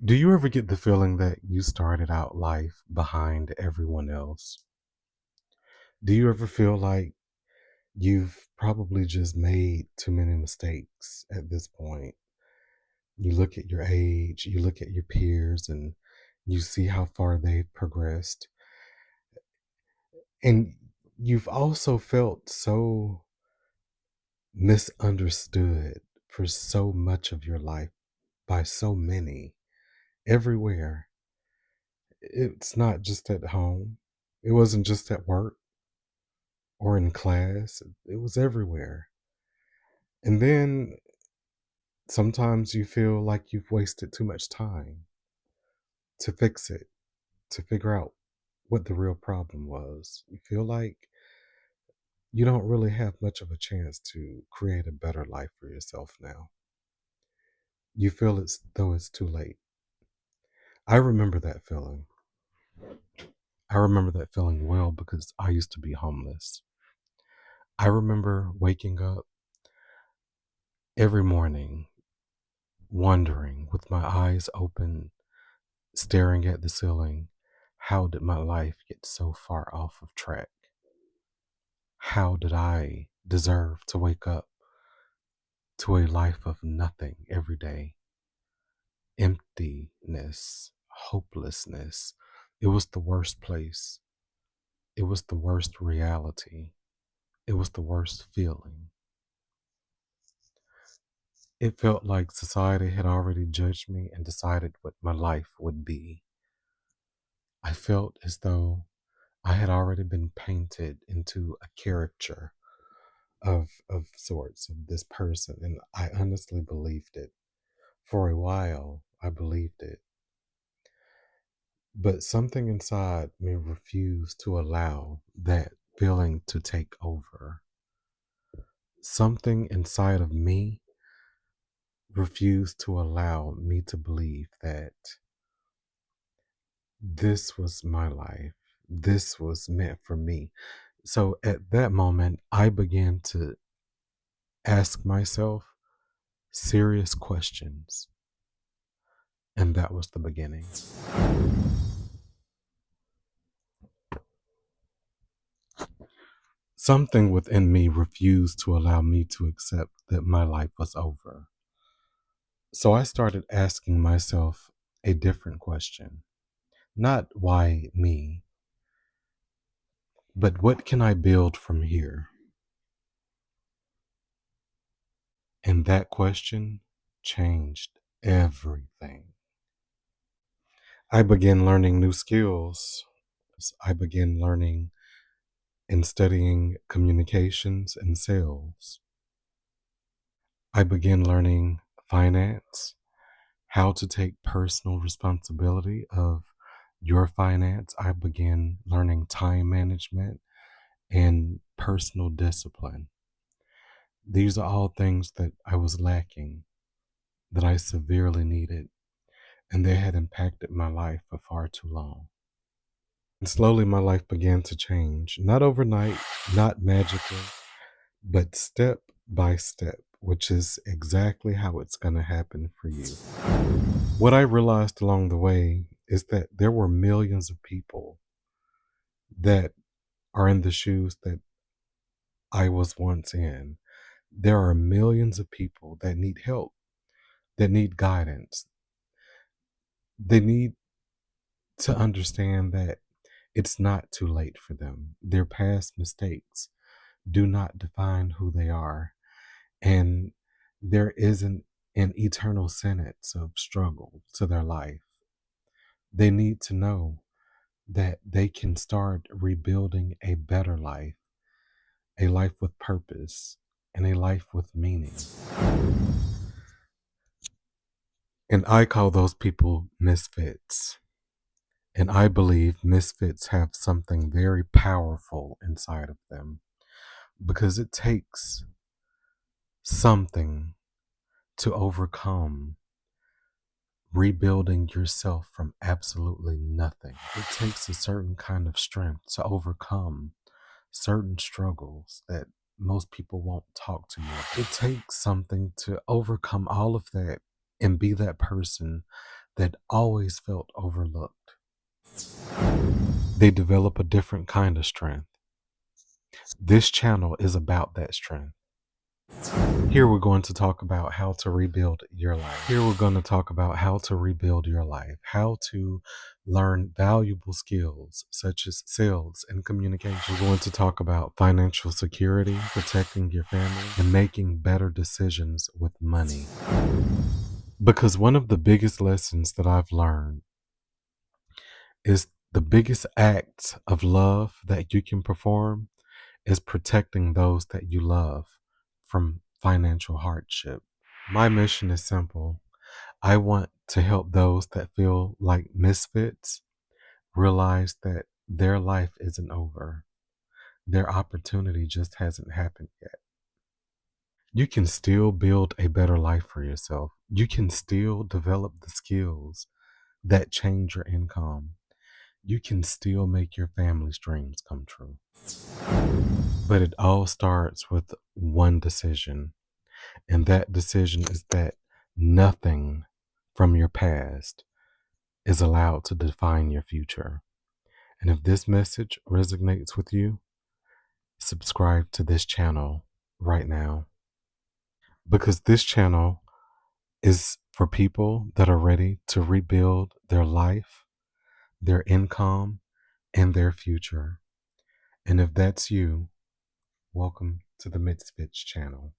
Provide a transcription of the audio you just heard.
Do you ever get the feeling that you started out life behind everyone else? Do you ever feel like you've probably just made too many mistakes at this point? You look at your age, you look at your peers, and you see how far they've progressed. And you've also felt so misunderstood for so much of your life by so many everywhere. It's not just at home, it wasn't just at work or in class, it was everywhere. And then sometimes you feel like you've wasted too much time to fix it, to figure out what the real problem was. You feel like you don't really have much of a chance to create a better life for yourself now. You feel as though it's too late. I remember that feeling. I remember that feeling well because I used to be homeless. I remember waking up every morning wondering with my eyes open, staring at the ceiling, how did my life get so far off of track? How did I deserve to wake up to a life of nothing every day? Emptiness, hopelessness. It was the worst place. It was the worst reality. It was the worst feeling. It felt like society had already judged me and decided what my life would be. I felt as though I had already been painted into a caricature of sorts of this person, and I honestly believed it. For a while, I believed it. But something inside me refused to allow that feeling to take over. Something inside of me refused to allow me to believe that this was my life. This was meant for me. So at that moment, I began to ask myself serious questions. And that was the beginning. Something within me refused to allow me to accept that my life was over. So I started asking myself a different question. Not why me, but what can I build from here? And that question changed everything. I began learning new skills. I began learning and studying communications and sales. I began learning finance, how to take personal responsibility of your finance. I began learning time management and personal discipline. These are all things that I was lacking, that I severely needed, and they had impacted my life for far too long. And slowly my life began to change, not overnight, not magically, but step by step, which is exactly how it's going to happen for you. What I realized along the way is that there were millions of people that are in the shoes that I was once in. There are millions of people that need help, that need guidance. They need to understand that it's not too late for them. Their past mistakes do not define who they are. And there isn't an eternal sentence of struggle to their life. They need to know that they can start rebuilding a better life, a life with purpose, and a life with meaning. And I call those people misfits. And I believe misfits have something very powerful inside of them because it takes something to overcome rebuilding yourself from absolutely nothing. It takes a certain kind of strength to overcome certain struggles that most people won't talk to you about. It takes something to overcome all of that and be that person that always felt overlooked. They develop a different kind of strength. This channel is about that strength. Here we're going to talk about how to rebuild your life. Here we're going to talk about how to rebuild your life, how to learn valuable skills such as sales and communication. We're going to talk about financial security, protecting your family, and making better decisions with money. Because one of the biggest lessons that I've learned is the biggest act of love that you can perform is protecting those that you love from financial hardship. My mission is simple. I want to help those that feel like misfits realize that their life isn't over. Their opportunity just hasn't happened yet. You can still build a better life for yourself. You can still develop the skills that change your income. You can still make your family's dreams come true. But it all starts with one decision. And that decision is that nothing from your past is allowed to define your future. And if this message resonates with you, subscribe to this channel right now. Because this channel is for people that are ready to rebuild their life, their income, and their future. And if that's you, welcome to the Misfits channel.